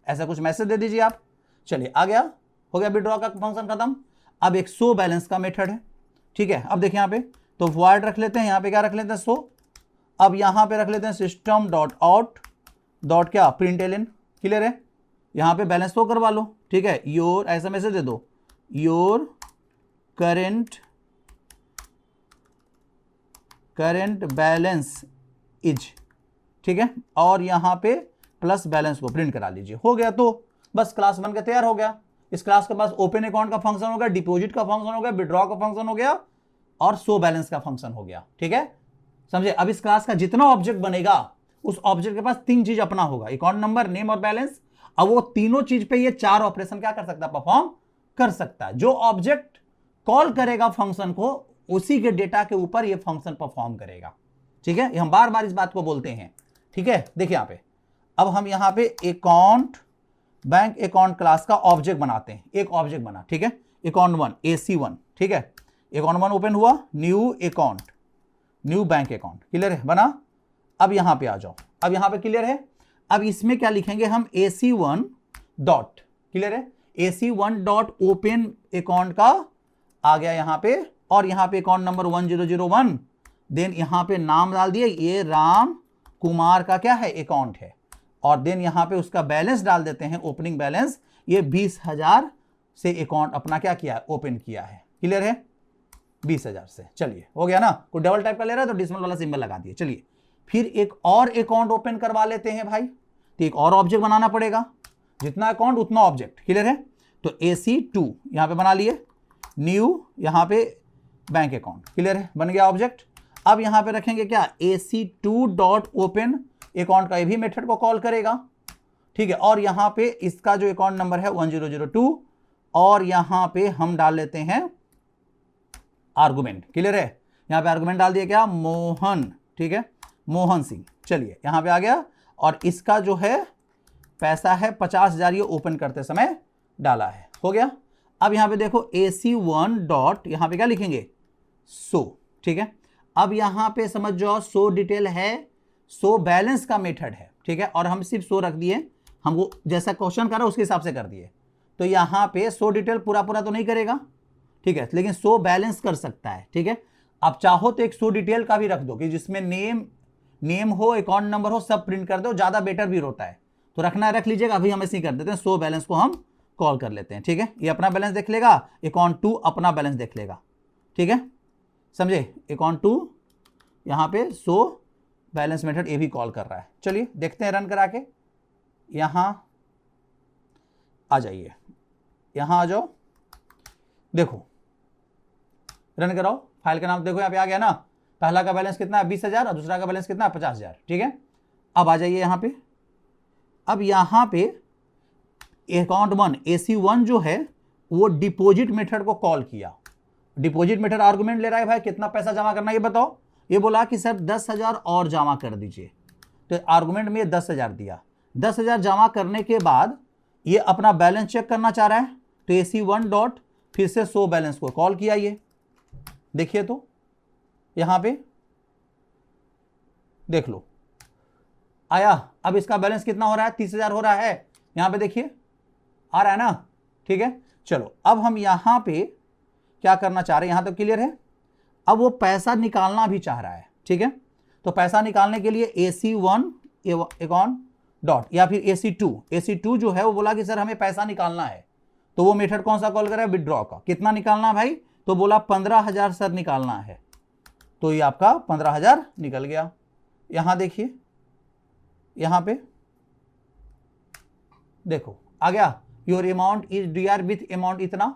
ऐसा कुछ मैसेज दे दीजिए आप। चलिए आ गया, हो गया विड्रॉ का फंक्शन खत्म। अब एक शो बैलेंस का मेथड है, ठीक है। अब देखिए यहाँ पे तो वॉइड रख लेते हैं, यहाँ पे क्या रख लेते हैं शो। अब यहाँ पे रख लेते हैं सिस्टम डॉट आउट डॉट क्या println, क्लियर है। यहाँ पे बैलेंस तो करवा लो, ठीक है, योर ऐसा मैसेज दे दो, योर करंट बैलेंस इज, ठीक है, और यहाँ पे प्लस बैलेंस को प्रिंट करा लीजिए, हो गया। तो बस क्लास बन के तैयार हो गया। इस क्लास के पास ओपन अकाउंट का फंक्शन हो गया, डिपॉजिट का फंक्शन हो गया, विड्रॉ का फंक्शन हो गया और शो बैलेंस का फंक्शन हो गया, ठीक है, समझे। अब इस क्लास का जितना ऑब्जेक्ट बनेगा उस ऑब्जेक्ट के पास 3 चीज अपना होगा, अकाउंट नंबर, नेम और बैलेंस। अब वो तीनों चीज पे ये 4 ऑपरेशन क्या कर सकता है, परफॉर्म कर सकता है। जो ऑब्जेक्ट कॉल करेगा फंक्शन को उसी के डेटा के ऊपर ये फंक्शन परफॉर्म करेगा, ठीक है। हम बार बार इस बात को बोलते हैं, ठीक है। देखिए यहाँ पे अब हम यहाँ पे अकाउंट बैंक अकाउंट क्लास का ऑब्जेक्ट बनाते हैं, एक ऑब्जेक्ट बना, ठीक है, अकाउंट 1 AC1, ठीक है, अकाउंट 1 ओपन हुआ, new account, new bank account, clear है, बना। अब यहां पे आ जाओ, अब यहां पे क्लियर है। अब इसमें क्या लिखेंगे हम, AC1 डॉट, क्लियर है, AC1 डॉट ओपन अकाउंट का आ गया यहां पे, और यहां पे अकाउंट नंबर 1001, देन यहां पे नाम डाल दिए, ये राम कुमार का क्या है अकाउंट है, और देन यहां पे उसका बैलेंस डाल देते हैं, ओपनिंग बैलेंस, ये 20,000 से अकाउंट अपना क्या किया, ओपन किया है, क्लियर है, 20,000 से। चलिए हो गया ना, कोई डबल टाइप का ले रहा है तो डिसमल वाला सिंबल लगा दिए। चलिए फिर एक और अकाउंट ओपन करवा लेते हैं भाई, तो एक और ऑब्जेक्ट बनाना पड़ेगा, जितना अकाउंट उतना ऑब्जेक्ट, क्लियर है। तो AC2 यहां पे बना लिए, न्यू यहां पे बैंक अकाउंट, क्लियर है, बन गया ऑब्जेक्ट। अब यहां पे रखेंगे क्या, AC2 डॉट ओपन अकाउंट का ये भी मेथड को कॉल करेगा, ठीक है, और यहां पे इसका जो अकाउंट नंबर है 1002, और यहां पे हम डाल लेते हैं आर्गुमेंट, क्लियर है, यहां पे आर्गुमेंट डाल दिया क्या, मोहन, ठीक है, मोहन सिंह। चलिए यहां पे आ गया, और इसका जो है पैसा है 50,000, ये ओपन करते समय डाला है, हो गया। अब यहां पे देखो AC1 डॉट यहां पे क्या लिखेंगे, सो, ठीक है। अब यहां पे समझ जाओ सो डिटेल है, सो बैलेंस का मेथड है, ठीक है, और हम सिर्फ सो रख दिए, हमको जैसा क्वेश्चन कर रहा है उसके हिसाब से कर दिए। तो यहां पे सो डिटेल पूरा पूरा तो नहीं करेगा, ठीक है, लेकिन सो बैलेंस कर सकता है, ठीक है। आप चाहो तो एक सो डिटेल का भी रख दो कि जिसमें नेम हो, अकाउंट नंबर हो, सब प्रिंट कर दो, ज्यादा बेटर भी होता है, तो रखना है रख लीजिएगा। अभी हम ऐसे ही कर देते हैं, सो बैलेंस को हम कॉल कर लेते हैं, ठीक है, ये अपना बैलेंस देख लेगा, अकाउंट 2 अपना बैलेंस देख लेगा, ठीक है, समझे। अकाउंट 2 यहां पे सो बैलेंस मेथड ये भी कॉल कर रहा है। चलिए देखते हैं रन करा के, यहां आ जाइए, यहां आ जाओ, देखो रन कराओ, फाइल का नाम देखो यहाँ पे आ गया ना, पहला का बैलेंस कितना है 20,000 और दूसरा का बैलेंस कितना है 50,000, ठीक है। अब आ जाइए यहाँ पे, अब यहाँ पे अकाउंट 1 AC1 जो है वो डिपॉजिट मेथड को कॉल किया, डिपॉजिट मेथड आर्गुमेंट ले रहा है भाई कितना पैसा जमा करना है ये बताओ, ये बोला कि सर 10,000 और जमा कर दीजिए, तो आर्गुमेंट में ये 10,000 दिया, 10,000 जमा करने के बाद ये अपना बैलेंस चेक करना चाह रहा है, तो AC1 डॉट फिर से सो बैलेंस को कॉल किया, ये देखिए तो यहां पे देख लो आया। अब इसका बैलेंस कितना हो रहा है, 30,000 हो रहा है, यहां पे देखिए आ रहा है ना, ठीक है। चलो अब हम यहां पे क्या करना चाह रहे हैं, यहां तक क्लियर है। अब वो पैसा निकालना भी चाह रहा है, ठीक है, तो पैसा निकालने के लिए AC1 अकाउंट डॉट या फिर AC2 जो है वो बोला कि सर हमें पैसा निकालना है, तो वो मेथड कौन सा कॉल कर रहा है, विड्रॉ का। कितना निकालना है भाई, तो बोला 15,000 सर निकालना है, तो ये आपका 15,000 निकल गया। यहां देखिए, यहां पे देखो आ गया, your amount is DR with amount इतना,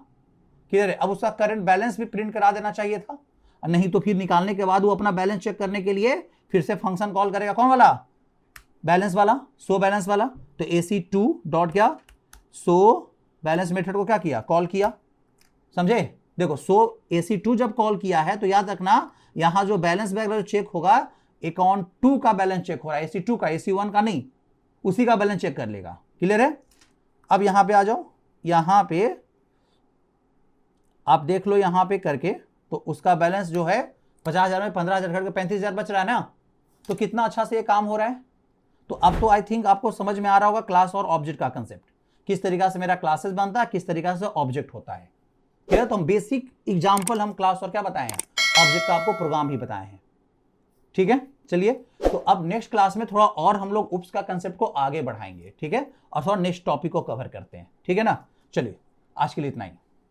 क्लियर है। अब उसका करंट बैलेंस भी प्रिंट करा देना चाहिए था, नहीं तो फिर निकालने के बाद वो अपना बैलेंस चेक करने के लिए फिर से फंक्शन कॉल करेगा, कौन वाला, बैलेंस वाला, सो बैलेंस वाला। तो AC2 डॉट क्या, सो बैलेंस मेथड को क्या किया, कॉल किया, समझे। देखो सो AC2 जब कॉल किया है तो याद रखना यहां जो बैलेंस वगैरह चेक होगा अकाउंट 2 का बैलेंस चेक हो रहा है, AC2 का, AC1 का नहीं, उसी का बैलेंस चेक कर लेगा। क्लियर है। अब यहां पे आ जाओ, यहां पे आप देख लो यहां पे करके, तो उसका बैलेंस जो है 50,000 में 15,000 करके 35,000 बच रहा है ना। तो कितना अच्छा से ये काम हो रहा है। तो अब तो आई थिंक आपको समझ में आ रहा होगा क्लास और ऑब्जेक्ट का कंसेप्ट, किस तरीका से मेरा क्लासेस बनता है, किस तरीका से ऑब्जेक्ट होता है। ठीक है, तो हम बेसिक एग्जांपल हम क्लास और क्या बताए हैं, ऑब्जेक्ट का आपको प्रोग्राम भी बताए हैं। ठीक है, चलिए तो अब नेक्स्ट क्लास में थोड़ा और हम लोग उप्स का कंसेप्ट को आगे बढ़ाएंगे। ठीक है, और थोड़ा नेक्स्ट टॉपिक को कवर करते हैं। ठीक है ना, चलिए आज के लिए इतना ही।